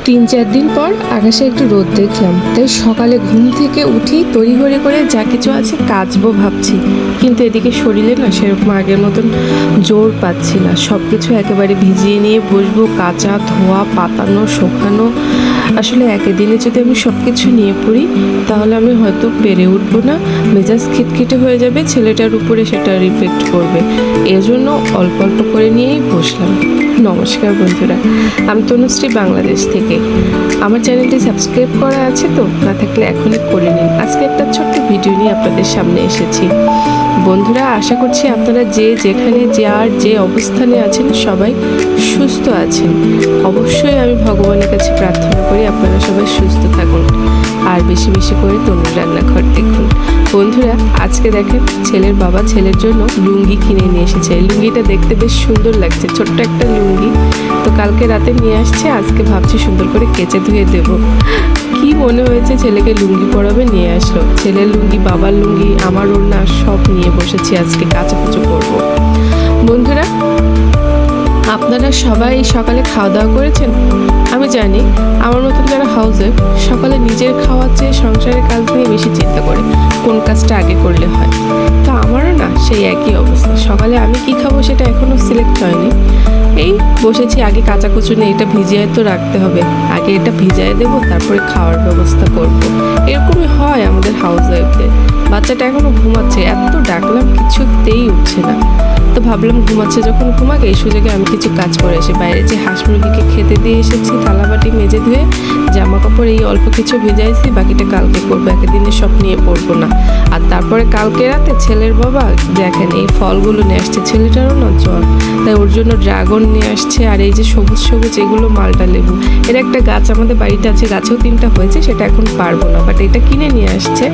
3-4 দিন পর আকাশে একটু রোদ দেখলাম, তাই সকালে ঘুম থেকে উঠি তড়িঘড়ি করে যা কিছু আছে কাচবো ভাবছি, কিন্তু এদিকে শরীরে না সেরকম আগের মতন জোর পাচ্ছি না। সব কিছু একেবারে ভিজিয়ে নিয়ে বসবো, কাচা ধোয়া পাতানো শোকানো। আসলে একদিনে যদি আমি সব কিছু নিয়ে পড়ি তাহলে আমি হয়তো পেরে উঠবো না, মেজাজ খিটখিটে হয়ে যাবে, ছেলেটার উপরে সেটা রিফ্লেক্ট করবে। এজন্য অল্প অল্প করে নিয়েই বসলাম। নমস্কার বন্ধুরা, আমি তনুশ্রী বাংলাদেশ থেকে। আমার চ্যানেলটি সাবস্ক্রাইব করা আছে তো? না থাকলে এখনই করে নিন। আজকে একটা ছোট্ট ভিডিও নিয়ে আপনাদের সামনে এসেছি। বন্ধুরা, আশা করছি আপনারা যে যেখানে যে অবস্থানে আছেন সবাই সুস্থ আছেন। অবশ্যই আমি ভগবানের কাছে প্রার্থনা করি আপনারা সবাই সুস্থ থাকুন, আর বেশি বেশি করে তনুর রান্নাঘর দেখুন। বন্ধুরা, আজকে দেখেন ছেলের বাবা ছেলের জন্য লুঙ্গি কিনে নিয়ে এসেছে। লুঙ্গিটা দেখতে বেশ সুন্দর লাগছে, ছোট্ট একটা লুঙ্গি। তো কালকে রাতে নিয়ে আসছে, আজকে ভাবছি সুন্দর করে কেচে ধুয়ে দেবো। কি মনে হয়েছে ছেলেকে লুঙ্গি পরাবে, নিয়ে আসলো। ছেলের লুঙ্গি, বাবার লুঙ্গি, আমার ওড়না সব নিয়ে বসেছি, আজকে কাচাকুচো করবো। বন্ধুরা, আপনারা সবাই সকালে খাওয়া দাওয়া করেছেন? আমি জানি আমার মতন যারা হাউসওয়াইফ সকালে নিজের খাওয়ার চেয়ে সংসারের কাজ নিয়ে বেশি চিন্তা করে, কোন কাজটা আগে করলে হয়। তো আমারও না সেই একই অবস্থা। সকালে আমি কি খাবো সেটা এখনও সিলেক্ট হয়নি। এই বসেছি, আগে কাচাকুচু নিয়ে এটা ভিজিয়ে তো রাখতে হবে, আগে এটা ভিজিয়ে দেবো, তারপরে খাওয়ার ব্যবস্থা করব। এরকমই হয় আমাদের হাউসওয়াইফদের। বাচ্চাটা এখনও ঘুমাচ্ছে, এত ডাকলাম কিছুতেই উঠছে না। তো ভাবলাম ঘুমাচ্ছে যখন ঘুমাক, এই সুযোগে আমি কিছু কাজ করে আসি। বাইরে যে হাঁস মুরগিকে খেতে দিয়ে এসেছি, থালাবাটি মেজে ধুয়ে, জামা কাপড় এই অল্প কিছু ভেজাইছি, বাকিটা কালকে করবো, একদিনে সব নিয়ে পড়বো না। আর তারপরে কালকে রাতে ছেলের বাবা দেখেন এই ফলগুলো নিয়ে আসছে, ছেলেটারও না জ্বর, তাই ওর জন্য ড্রাগন নিয়ে আসছে। আর এই যে সবুজ সবুজ এগুলো মালটা লেবু, এর একটা গাছ আমাদের বাড়িতে আছে, গাছেও 3টা হয়েছে, সেটা এখন পারবো না, বাট এটা কিনে নিয়ে আসছে।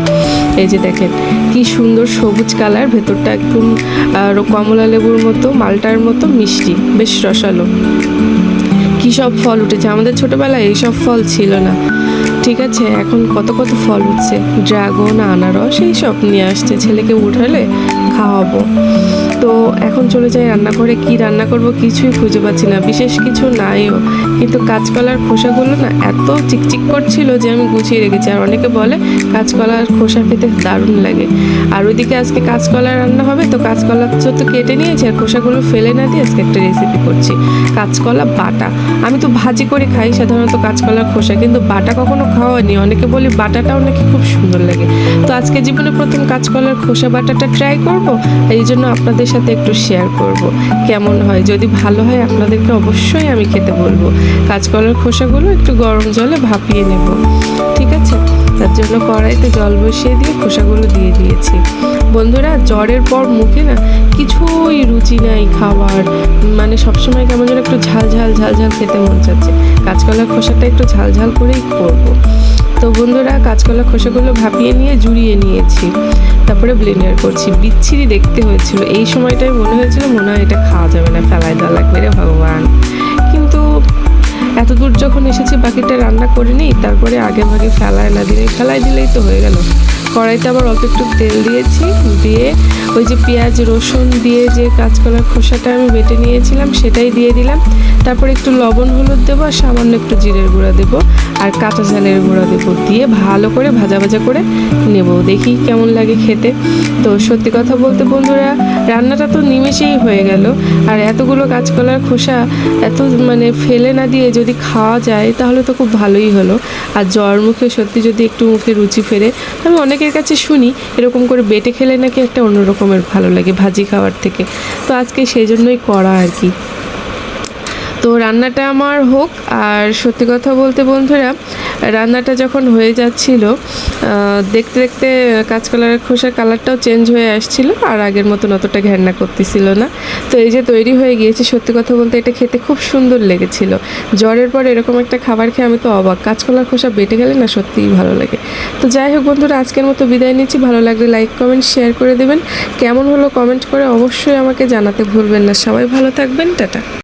এই যে দেখেন কি সুন্দর সবুজ কালার, ভেতরটা একদম কমলা লেবুর মতো, মালটার মতো মিষ্টি, বেশ রসালো। কী সব ফল উঠেছে, আমাদের ছোটোবেলায় এইসব ফল ছিল না। ঠিক আছে, এখন কত কত ফল উঠছে, ড্রাগন, আনারস, এই সব নিয়ে আসছে। ছেলেকে উঠালে খাওয়াবো। তো এখন চলে যাই রান্নাঘরে। কি রান্না করব কিছুই খুঁজে পাচ্ছি না, বিশেষ কিছু নাইও। কিন্তু কাঁচকলার খোসাগুলো না এত চিকচিক করছিল যে আমি গুছিয়ে রেখেছি। আর অনেকে বলে কাঁচকলার খোসা খেতে দারুণ লাগে। আর ওইদিকে আজকে কাঁচকলা রান্না হবে, তো কাঁচকলা তো কেটে নিয়েছি, আর খোসাগুলো ফেলে না দিয়ে আজকে একটা রেসিপি করছি, কাঁচকলা বাটা। আমি তো ভাজি করে খাই সাধারণত কাঁচকলার খোসা, কিন্তু বাটা কখনো খাওয়ানি। অনেকে বলি বাটাটাও নাকি খুব সুন্দর লাগে। তো আজকে জীবনে প্রথম কাঁচকলার খোসা বাটাটা ট্রাই করব, এই জন্য আপনাদের সাথে একটু শেয়ার করব কেমন হয়। যদি ভালো হয় আপনাদেরকে অবশ্যই আমি খেতে বলবো। কাঁচকলার খোসাগুলো একটু গরম জলে ভাপিয়ে নেব, ঠিক আছে? তার জন্য কড়াইতে জল বসিয়ে দিয়ে খোসাগুলো দিয়ে দিয়েছি। বন্ধুরা, জ্বরের পর মুখে না কিছুই রুচি নাই খাওয়ার, মানে সবসময় কেমন যেন একটু ঝাল ঝাল ঝাল ঝাল খেতে মন চাচ্ছে। কাঁচকলার খোসাটা একটু ঝাল ঝাল করেই করব। তো বন্ধুরা, কাঁচকলা খোসাগুলো ভাপিয়ে নিয়ে জুড়িয়ে নিয়েছি, তারপরে ব্লেন্ডার করছি। বিচ্ছিরি দেখতে হয়েছিল, এই সময়টাই মনে হয়েছিল মনে হয় এটা খাওয়া যাবে না, ফেলায় দেওয়া লাগবে রে ভগবান। কিন্তু এত দূর যখন এসেছি বাকিটা রান্না করে নিই, তারপরে আগে ভাগে ফেলায় না দিলে, ফেলাই দিলেই তো হয়ে গেল। কড়াইতে আবার অল্প একটু তেল দিয়েছি, দিয়ে ওই যে পেঁয়াজ রসুন দিয়ে যে কাঁচকলার খোসাটা আমি বেটে নিয়েছিলাম সেটাই দিয়ে দিলাম। তারপরে একটু লবণ হলুদ দেবো, আর সামান্য একটু জিরের গুঁড়া দেবো, আর কাঁচা ঝালের গুঁড়া দেবো, দিয়ে ভালো করে ভাজা ভাজা করে নেব, দেখি কেমন লাগে খেতে। তো সত্যি কথা বলতে বন্ধুরা, রান্নাটা তো নিমেষেই হয়ে গেল। আর এতগুলো কাঁচকলার খোসা এত মানে ফেলে না দিয়ে যদি খাওয়া যায় তাহলে তো খুব ভালোই হলো। আর জ্বর মুখে সত্যি যদি একটু মুখে রুচি ফেরে, আমি অনেকের কাছে শুনি এরকম করে বেটে খেলে নাকি একটা অন্য রকমের ভালো লাগে ভাজি খাওয়ার থেকে। তো আজকে সেই জন্যই করা আর কি। তো রান্নাটা আমার হোক। আর সত্যি কথা বলতে বন্ধুরা, রান্নাটা যখন হয়ে যাচ্ছিল, দেখতে দেখতে কাঁচকলার খোসার কালারটাও চেঞ্জ হয়ে আসছিল, আর আগের মতন অতটা ঘেন্না করতেছিল না। তো এই যে তৈরি হয়ে গিয়েছে, সত্যি কথা বলতে এটা খেতে খুব সুন্দর লেগেছিল। জ্বরের পর এরকম একটা খাবার খেয়ে আমি তো অবাক। কাঁচকলার খোসা বেটে গেলে না সত্যিই ভালো লাগে। তো যাই হোক বন্ধুরা, আজকের মতো বিদায় নিচ্ছি। ভালো লাগলে লাইক কমেন্ট শেয়ার করে দেবেন। কেমন হলো কমেন্ট করে অবশ্যই আমাকে জানাতে ভুলবেন না। সবাই ভালো থাকবেন, টাটা।